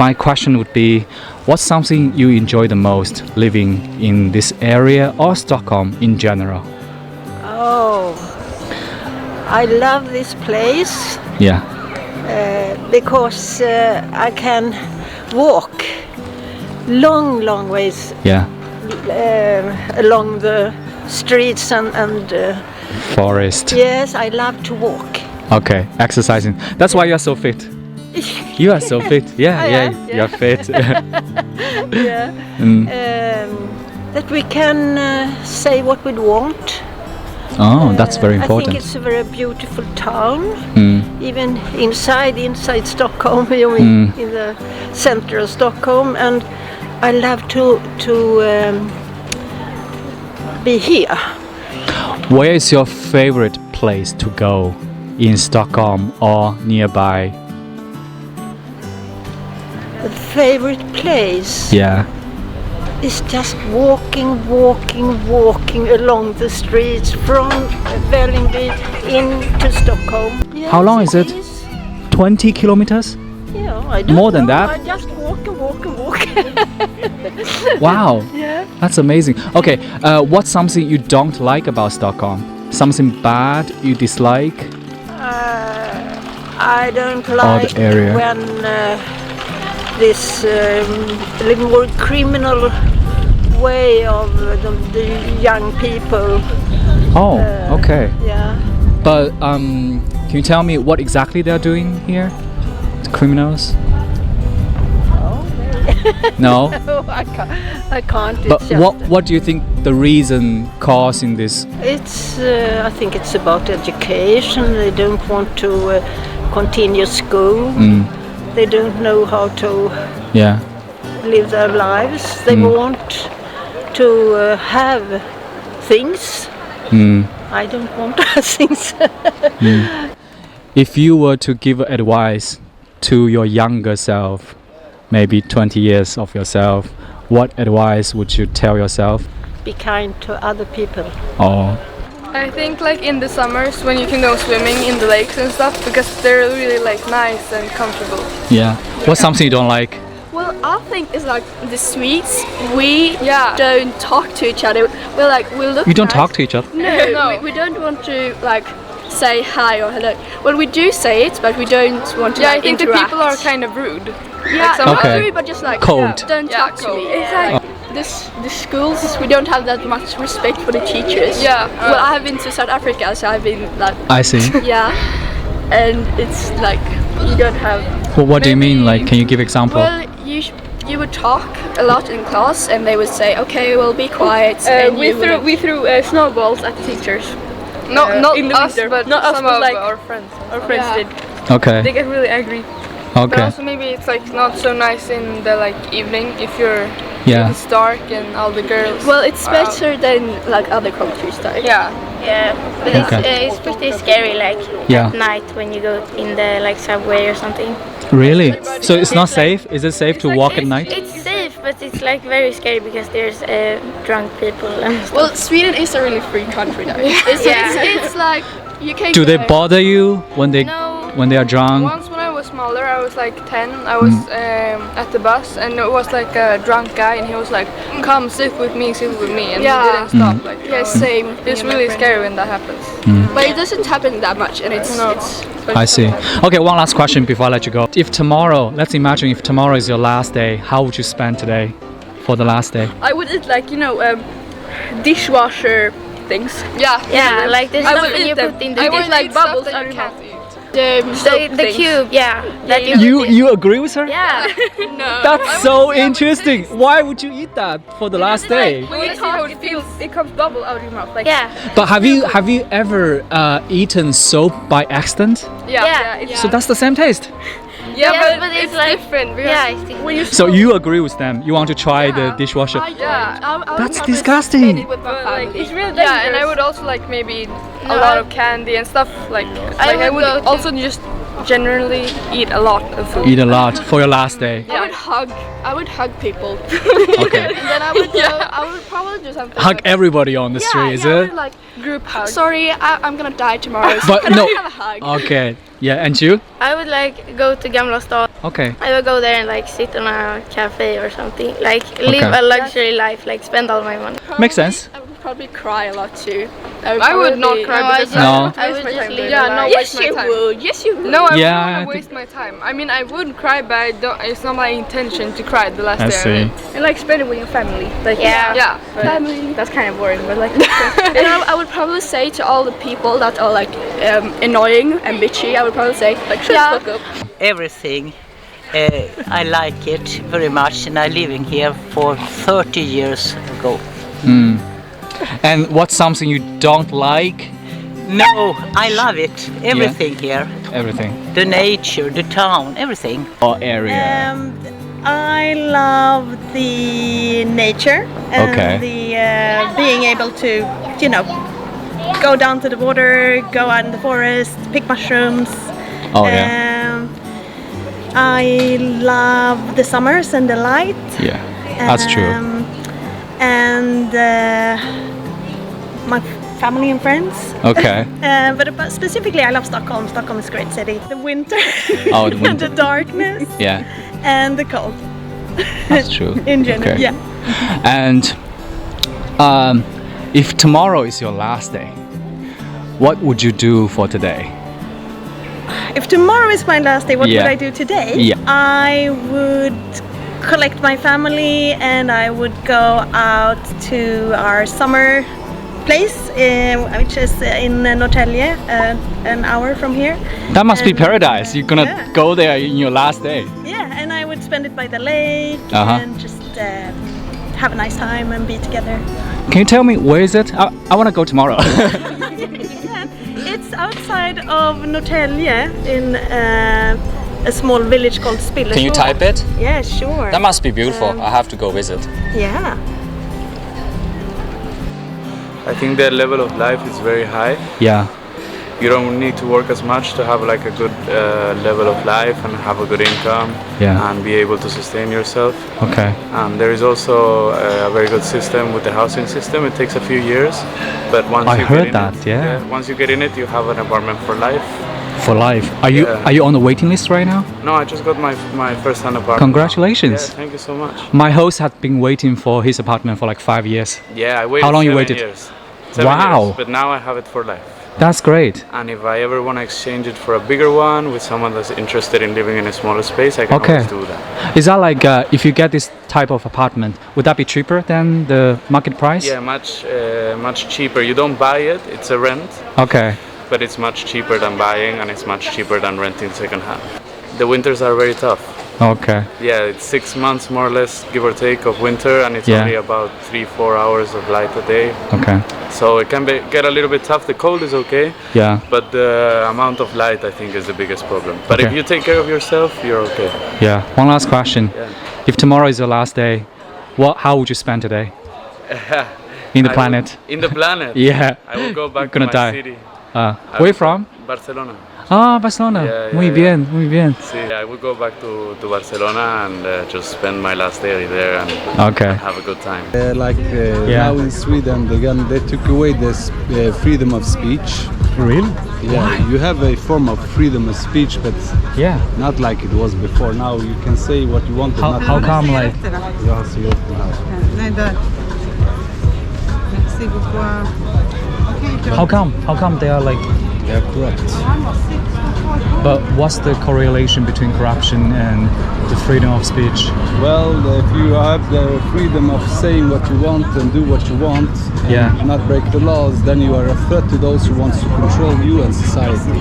my question would be, what's something you enjoy the most living in this area or Stockholm in general? Oh, I love this place Yeah. because I can walk long ways Yeah. along the streets and Forest. yes, I love to walk. Okay, exercising. That's why you're so fit. You are so fit. Yeah, yeah, you're fit. Yeah. That we can say what we want. Oh, that's very I important. think it's a very beautiful town. Mm. Even inside Stockholm, in the center of Stockholm, and I love to be here. Where is your favorite place to go in Stockholm or nearby? The favorite place Yeah. is just walking along the streets from Vällingby into Stockholm. Yes, How long is it? 20 kilometers? Yeah, I don't More than know. that? I just walk. Wow. Yeah. That's amazing. Okay, what's something you don't like about Stockholm? Something bad you dislike? I don't like area. when this little more criminal way of the young people. Oh, okay. Yeah. But can you tell me what exactly they're doing here? The criminals? No? No, I can't. It's But just, what do you think the reason causing this? It's. I think it's about education. They don't want to continue school. They don't know how to Yeah. live their lives. They want to have things. I don't want things. If you were to give advice to your younger self, maybe 20 years of yourself, what advice would you tell yourself? Be kind to other people. Oh, I think like in the summers when you can go swimming in the lakes and stuff because they're really like nice and comfortable. yeah. What's something you don't like? Well, I think it's like the Swedes. We don't talk to each other. We look. You don't nice. talk to each other? No, we don't want to like say hi or hello. Well, we do say it, but we don't want to. Yeah, like, I think the interact. people are kind of rude. Yeah, some- not Okay. rude, but just like Cold. Don't talk to me. It's like the schools. We don't have that much respect for the teachers. Yeah. Well, I have been to South Africa, so I've been like. I see. Yeah, and it's like you don't have. Well, what do you mean? Like, can you give example? Well, you would talk a lot in class, and they would say, "Okay, well, be quiet." And We threw snowballs at the teachers. Not in the us, winter. but Not us, some but of like our friends. our friends did. Okay. They get really angry. But Okay. also maybe it's like not so nice in the like evening if you're Yeah. it's dark and all the girls. Well, it's better than like other countries, though. Yeah. Yeah, but Okay. it's pretty scary, like Yeah. at night when you go in the like subway or something. Really? So it's not safe? Is it safe to walk at night? It's safe, but it's like very scary because there's drunk people and stuff. Well, Sweden is a really free country, though. It's like you can. Do they bother you when they are drunk? Once when I was smaller, I was like 10, I was at the bus and it was like a drunk guy and he was like, come sit with me and he didn't stop. Like, Yeah, same. it's really scary when that happens. But it doesn't happen that much, and it's. I see. Okay, one last question before I let you go. If tomorrow, let's imagine if tomorrow is your last day, how would you spend today for the last day? I would eat like dishwasher things. Yeah, like there's I would something eat you them. put in the I would dish. like bubbles that out you of can't eat. the cube, yeah. That You agree with her? Yeah. That's so interesting. Why would you eat that for the last day? When you talk, it comes bubble out of your mouth. Like, Yeah. But have you ever eaten soap by accident? Yeah. So that's the same taste. Yeah, but it's like different. Because yeah, it's different. So you agree with them? You want to try the dishwasher? That's disgusting. It's really dangerous. And I would also like maybe a lot of candy and stuff like I would also just generally eat a lot of food. Eat a lot for your last day. I would would hug people. Okay. And then I would probably do something. Hug like, everybody on the street, is I it? would like group hug. Sorry, I'm gonna die tomorrow. So But can no. I have a hug? Okay. Yeah, and you? I would like go to Gamla Stan. Okay. I would go there and like sit on a cafe or something. Like live Okay. a luxury life, like spend all my money. Makes sense. I would probably cry a lot too. I would not cry because No. I would just leave. Yeah, no, Yes, waste my you time. would. Yes, you would. No, I Yeah, I wouldn't think- waste my time. I mean, I would cry, but it's not my intention to cry the last I day. see. And like spend it with your family. Like Yeah. But Family. that's kind of boring, but like And I would probably say to all the people that are like annoying and bitchy, I would probably say like shut the fuck up. Everything. I like it very much, and I'm living here for 30 years ago. And what's something you don't like? No, I love it. Everything here. Everything. The nature, the town, everything. Or area. I love the nature and Okay. the being able to, you know, go down to the water, go out in the forest, pick mushrooms. Oh yeah. I love the summers and the light. Yeah. That's true. And my family and friends. Okay. But specifically, I love Stockholm. Stockholm is a great city. The winter. Oh, the and winter. the darkness. Yeah. And the cold. That's true. In general, Okay. yeah. And if tomorrow is your last day, what would you do for today? If tomorrow is my last day, what Yeah. would I do today? Yeah. I would collect my family and I would go out to our summer place, which is in Norrtälje, an hour from here. That must be And, paradise. You're gonna yeah. go there in your last day. Yeah, and I would spend it by the lake Uh-huh. and just have a nice time and be together. Can you tell me where is it? I want to go tomorrow. It's outside of Norrtälje in a small village called Spillesjö. Can you type it? Yeah, sure. That must be beautiful. I have to go visit. Yeah. I think the level of life is very high. Yeah. You don't need to work as much to have like a good level of life and have a good income Yeah. and be able to sustain yourself. Okay. And there is also a very good system with the housing system. It takes a few years, but once I you heard get in that, it, yeah. once you get in it, you have an apartment for life. For life. Are you on the waiting list right now? No, I just got my first-hand apartment. Congratulations. Yeah, thank you so much. My host had been waiting for his apartment for like 5 years. Yeah, I waited. How long you 7 waited? Years. 7 Wow. years, but now I have it for life. That's great. And if I ever want to exchange it for a bigger one with someone that's interested in living in a smaller space, I can Okay. always do that. Is that like if you get this type of apartment, would that be cheaper than the market price? Yeah, much cheaper. You don't buy it; it's a rent, Okay. but it's much cheaper than buying, and it's much cheaper than renting secondhand. The winters are very tough. Okay. Yeah, it's 6 months more or less, give or take, of winter, and it's Yeah. only about 3-4 hours of light a day. Okay. So it can get a little bit tough. The cold is okay, Yeah. but the amount of light, I think, is the biggest problem. But if Okay. you take care of yourself, you're okay. Yeah. One last question. Yeah. If tomorrow is your last day, how would you spend today? In the I planet? will- in the planet? Yeah. I will go back to Gonna my die. city. Where you from? Barcelona. Ah, Barcelona. Yeah, Muy yeah, bien, muy bien. See, I will go back to Barcelona and just spend my last day there and Okay. have a good time. Yeah. Now in Sweden, they took away this freedom of speech. Really? Yeah, you have a form of freedom of speech, but Yeah. not like it was before. Now you can say what you want. and How not come like? Ja, cigaretter här. How come they are like? They are corrupt. But what's the correlation between corruption and the freedom of speech? Well, if you have the freedom of saying what you want and do what you want, Yeah. and not break the laws, then you are a threat to those who want to control you and society.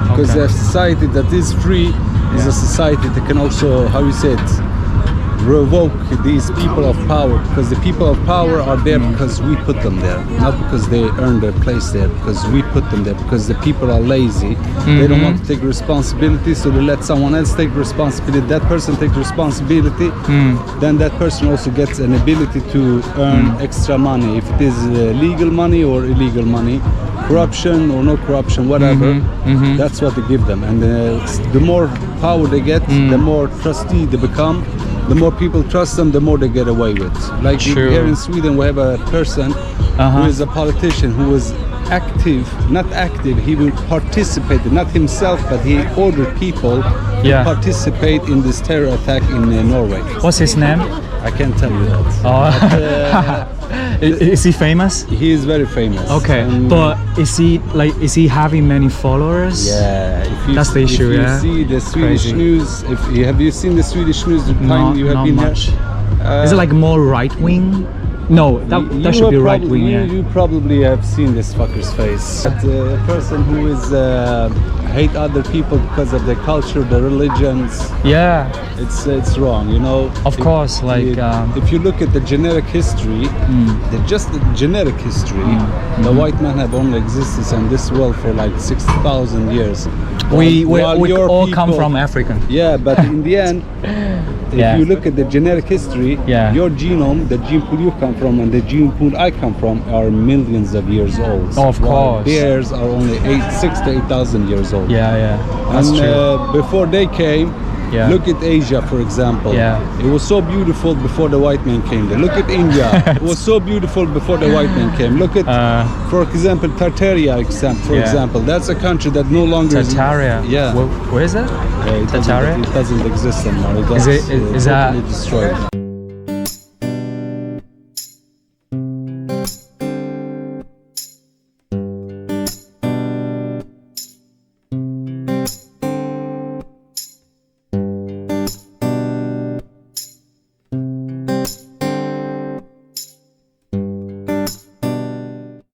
Because Okay. a society that is free is a society that can also, how you say it, revoke these people of power, because the people of power are there because we put them there, not because they earned their place there, because we put them there, because the people are lazy. They don't want to take responsibility, so they let someone else take responsibility. That person takes responsibility, then that person also gets an ability to earn extra money, if it is legal money or illegal money, corruption or no corruption, whatever. That's what they give them, and the more power they get, the more trustee they become, the more people trust them, the more they get away with. Like True. here in Sweden, we have a person who is a politician who was not active, he will participate, not himself, but he ordered people to participate in this terror attack in Norway. What's his name? I can't tell you that. Oh. Is he famous? He is very famous. Okay, but is he having many followers? Yeah, that's the issue. If you see the Swedish news, have you seen the Swedish news? No, you have not been much. Is it like more right wing? No, that should be right wing. You probably have seen this fucker's face. But a person who is hate other people because of their culture, their religions. Yeah, it's wrong, you know. Of course, like if you look at the genetic history, just the genetic history, the white men have only existed on this world for like 6,000 years. We all come from Africa. Yeah, but in the end, if you look at the genetic history, your genome, the gene pool you come from and the gene pool I come from are millions of years old. Of course. Theirs are only 6,000 to 8,000 years old. Yeah, that's true. Before they came, look at Asia, for example. It was so beautiful before the white man came there. Look at India. It was so beautiful before the white man came. Look at, for example, Tartaria, for example. That's a country that no longer Tartaria. Yeah. Where is it? Tartaria? It doesn't exist anymore. Is that totally destroyed.